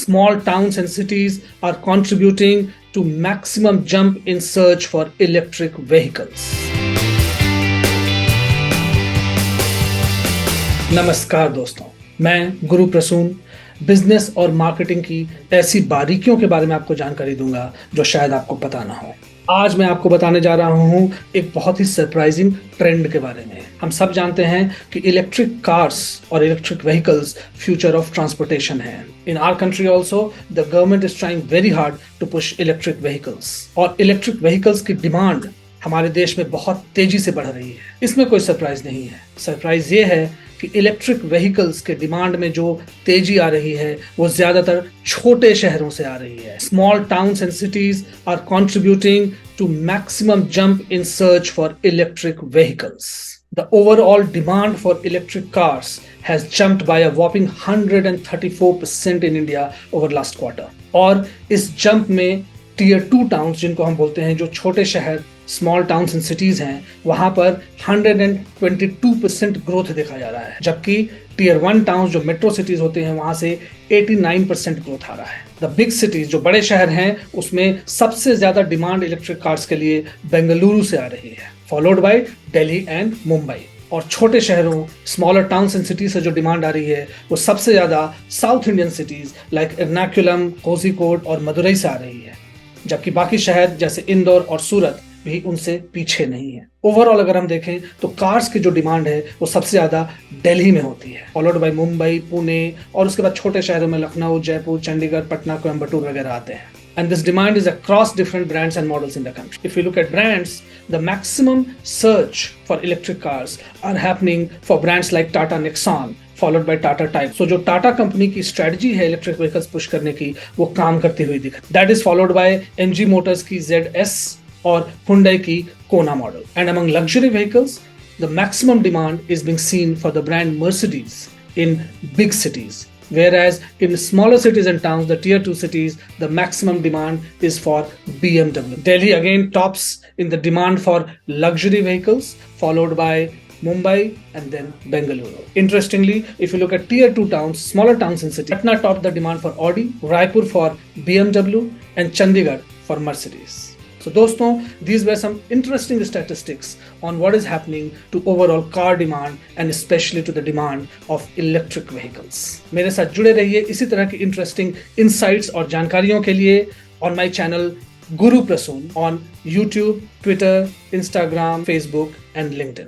small towns and cities are contributing to maximum jump in search for electric vehicles. नमस्कार दोस्तों, मैं गुरु Prasoon business और marketing की ऐसी बारीकियों के बारे में आपको जानकारी दूंगा जो शायद आपको पता ना हो। आज मैं आपको बताने जा रहा हूं एक बहुत ही सरप्राइजिंग ट्रेंड के बारे में। हम सब जानते हैं कि इलेक्ट्रिक कार्स और electric vehicles future of transportation है। In our country also the government is trying very hard to push electric vehicles, और इलेक्ट्रिक व्हीकल्स की डिमांड हमारे देश में बहुत तेजी से बढ़ रही है। इसमें कोई सरप्राइज नहीं है। सरप्राइज ये है कि इलेक्ट्रिक व्हीकल्स के डिमांड में जो तेजी आ रही है वो ज्यादातर छोटे शहरों से आ रही है। Small towns and cities are contributing to maximum jump in search for electric vehicles. The overall demand for electric cars has jumped by a whopping 134% in India over last quarter. और इस जंप में tier 2 towns, जिनको हम बोलते हैं जो छोटे शहर, स्मॉल टाउन्स एंड सिटीज हैं, वहां पर 122% ग्रोथ देखा जा रहा है, जबकि टीयर 1 टाउन्स जो मेट्रो सिटीज होते हैं वहां से 89% ग्रोथ आ रहा है। द बिग सिटीज जो बड़े शहर हैं उसमें सबसे ज्यादा डिमांड इलेक्ट्रिक कार्स के लिए बेंगलुरु से आ रही है, followed by Delhi and Mumbai. और छोटे शहरों, स्मॉलर टाउन्स एंड सिटीज से जो डिमांड आ रही है वो सबसे ज्यादा south Indian cities like Ernakulam, Kozhikode और मदुरई से आ रही है, जबकि बाकी शहर जैसे इंदौर और सूरत भी उनसे पीछे नहीं है। ओवरऑल अगर हम देखें तो कार्स की जो डिमांड है वो सबसे ज्यादा दिल्ली में होती है, फॉलोड बाय मुंबई, पुणे, और उसके बाद छोटे शहरों में लखनऊ, जयपुर, चंडीगढ़, पटना, कोयम्बटूर वगैरह आते हैं। And this demand is across different brands and models in the country. If you look at brands, the maximum search for electric cars are happening for brands like Tata Nexon, followed by Tata Type. So जो Tata company की strategy है electric vehicles push करने की, वो काम करती हुई दिख रही है। That is followed by MG Motors की ZS और Hyundai की Kona model. And among luxury vehicles, the maximum demand is being seen for the brand Mercedes in big cities. Whereas in smaller cities and towns, the tier 2 cities, the maximum demand is for BMW. Delhi again tops in the demand for luxury vehicles, followed by Mumbai and then Bengaluru. Interestingly, if you look at tier 2 towns, smaller towns and cities, Patna topped the demand for Audi, Raipur for BMW and Chandigarh for Mercedes. So दोस्तों, these were some interesting statistics on what is happening to overall car demand and especially to the demand of electric vehicles. मेरे साथ जुड़े रहिए इसी तरह की interesting insights और जानकारियों के लिए on my channel Guru Prasoon on YouTube, Twitter, Instagram, Facebook and LinkedIn.